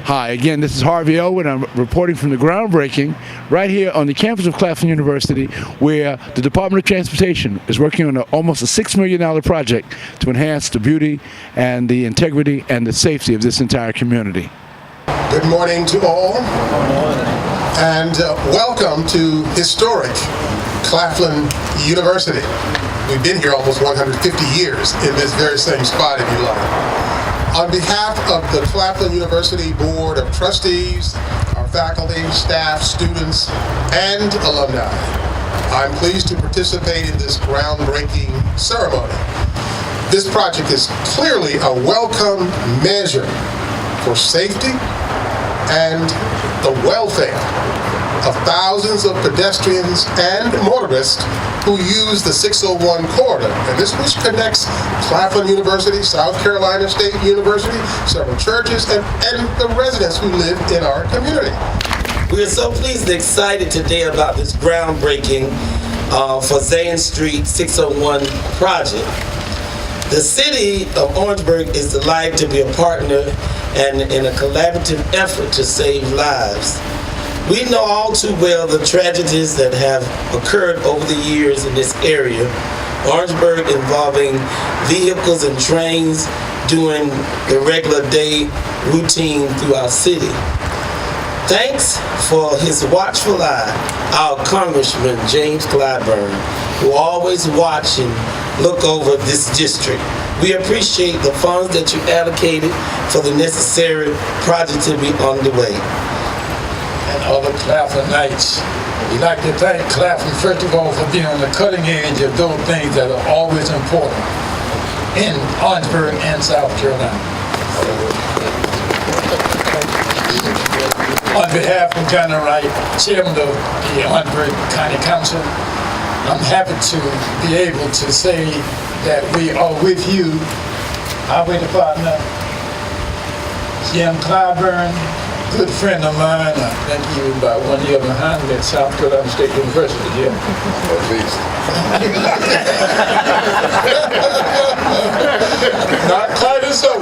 Hi, again, this is Harvey Owen. I'm reporting from the groundbreaking right here on the campus of Claflin University, where the Department of Transportation is working on almost a $6 million project to enhance the beauty and the integrity and the safety of this entire community. Good morning to all, and welcome to historic Claflin University. We've been here almost 150 years in this very same spot, if you like. On behalf of the Claflin University Board of Trustees, our faculty, staff, students, and alumni, I'm pleased to participate in this groundbreaking ceremony. This project is clearly a welcome measure for safety and the welfare of thousands of pedestrians and motorists who use the 601 corridor, and this which connects Claflin University, South Carolina State University, several churches, and the residents who live in our community. We are so pleased and excited today about this groundbreaking for Zane Street 601 project. The city of Orangeburg is delighted to be a partner and in a collaborative effort to save lives. We know all too well the tragedies that have occurred over the years in this area, Orangeburg involving vehicles and trains doing the regular day routine through our city. Thanks for his watchful eye, our Congressman James Claiborne, who always watch and look over this district. We appreciate the funds that you allocated for the necessary project to be underway. And other Claflinites, we'd like to thank Claflin, first of all, for being on the cutting edge of those things that are always important in Orangeburg and South Carolina. On behalf of Gunnar Wright, Chairman of the Orangeburg County Council, I'm happy to be able to say that we are with you, our partner, Jim Claiborne, good friend of mine. I think he was about 1 year behind me at South Carolina State University, Jim. At least. Not quite as so.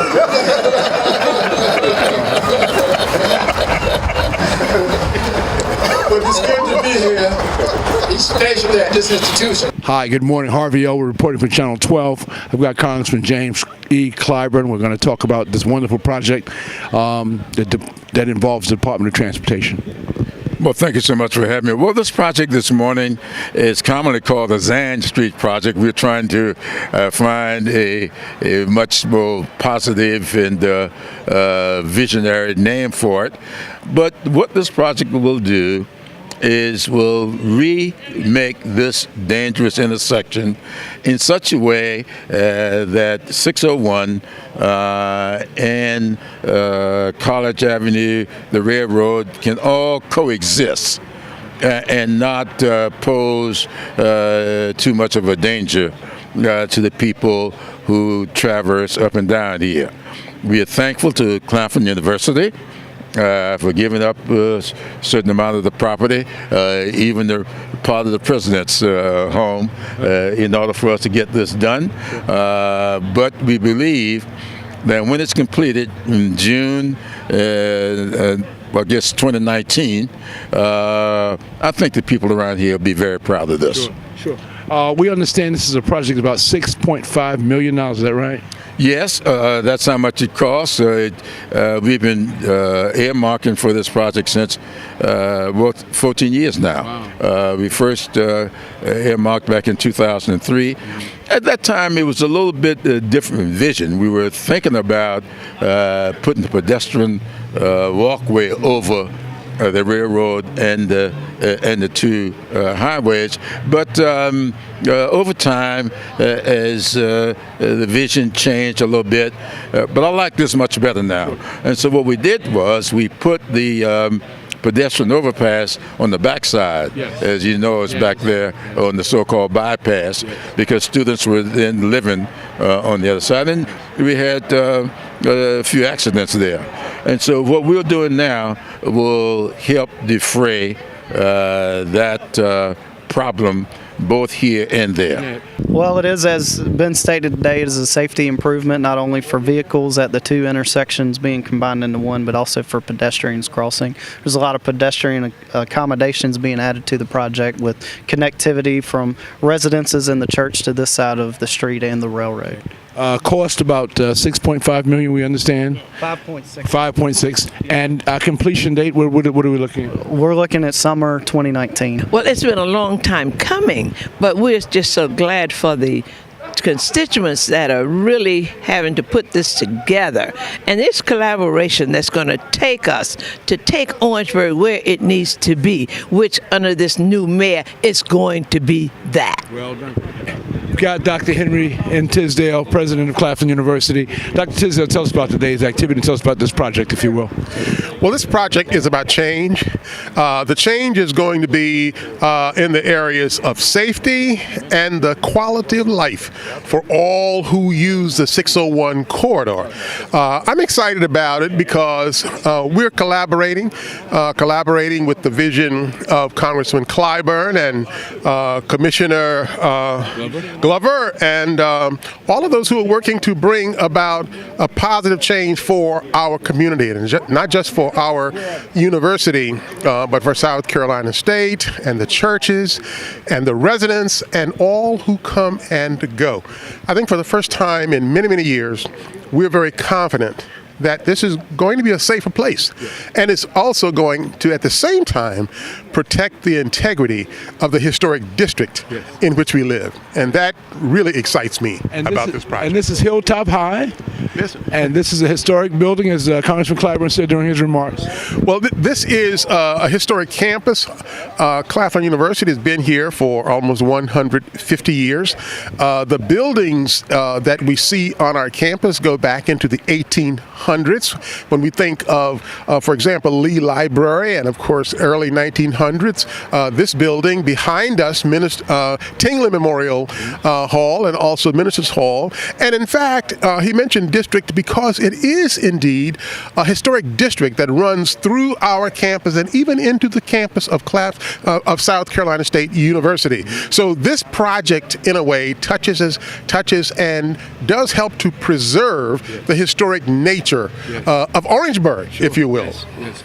But it's good to be here, especially at this institution. Hi, good morning. Harvey Owen reporting for Channel 12. I've got Congressman James E. Claiborne. We're going to talk about this wonderful project that involves the Department of Transportation. Well, thank you so much for having me. Well, this project this morning is commonly called the Zane Street Project. We're trying to find a much more positive and visionary name for it. But what this project will do is will remake this dangerous intersection in such a way that 601 and College Avenue, the railroad, can all coexist and not pose too much of a danger to the people who traverse up and down here. We are thankful to Claflin University for giving up a certain amount of the property, even the part of the president's home, in order for us to get this done. But we believe that when it's completed in June, I guess 2019, I think the people around here will be very proud of this. Sure. We understand this is a project about $6.5 million, is that right? Yes, that's how much it costs. We've been earmarking for this project since 14 years now. Wow. We first earmarked back in 2003. At that time, it was a little bit different vision. We were thinking about putting the pedestrian walkway over the railroad and the two highways, but over time, as the vision changed a little bit, but I like this much better now. And so what we did was we put the pedestrian overpass on the backside, yes. As you know, it's back there on the so-called bypass, because students were then living on the other side, and we had a few accidents there. And so what we're doing now will help defray that problem both here and there. Well, it is, as been stated today, it is a safety improvement not only for vehicles at the two intersections being combined into one, but also for pedestrians crossing. There's a lot of pedestrian accommodations being added to the project with connectivity from residences in the church to this side of the street and the railroad. Cost about $6.5 million, we understand. 5.6. 5.6. And completion date, what are we looking at? We're looking at summer 2019. Well, it's been a long time coming, but we're just so glad for the constituents that are really having to put this together. And this collaboration that's going to take us to take Orangeburg where it needs to be, which under this new mayor, it's going to be that. Well done. We've got Dr. Henry N. Tisdale, president of Claflin University. Dr. Tisdale, tell us about today's activity. Tell us about this project, if you will. Well, this project is about change. The change is going to be in the areas of safety and the quality of life for all who use the 601 corridor. I'm excited about it because we're collaborating with the vision of Congressman Clyburn and Commissioner Glover, and all of those who are working to bring about a positive change for our community, and not just for our university, but for South Carolina State and the churches and the residents and all who come and go. I think for the first time in many, many years, we're very confident that this is going to be a safer place. And it's also going to, at the same time, protect the integrity of the historic district in which we live. And that really excites me about this project. And this is Hilltop High. Yes. And this is a historic building, as Congressman Clyburn said during his remarks. Well, this is a historic campus. Claflin University has been here for almost 150 years. The buildings that we see on our campus go back into the 1800s. When we think of, for example, Lee Library, and of course, early 1900s, this building behind us, Tingley Memorial Hall, and also Ministers Hall. And in fact, he mentioned district because it is indeed a historic district that runs through our campus and even into the campus of South Carolina State University. So this project, in a way, touches and does help to preserve the historic nature of Orangeburg, if you will. Yes.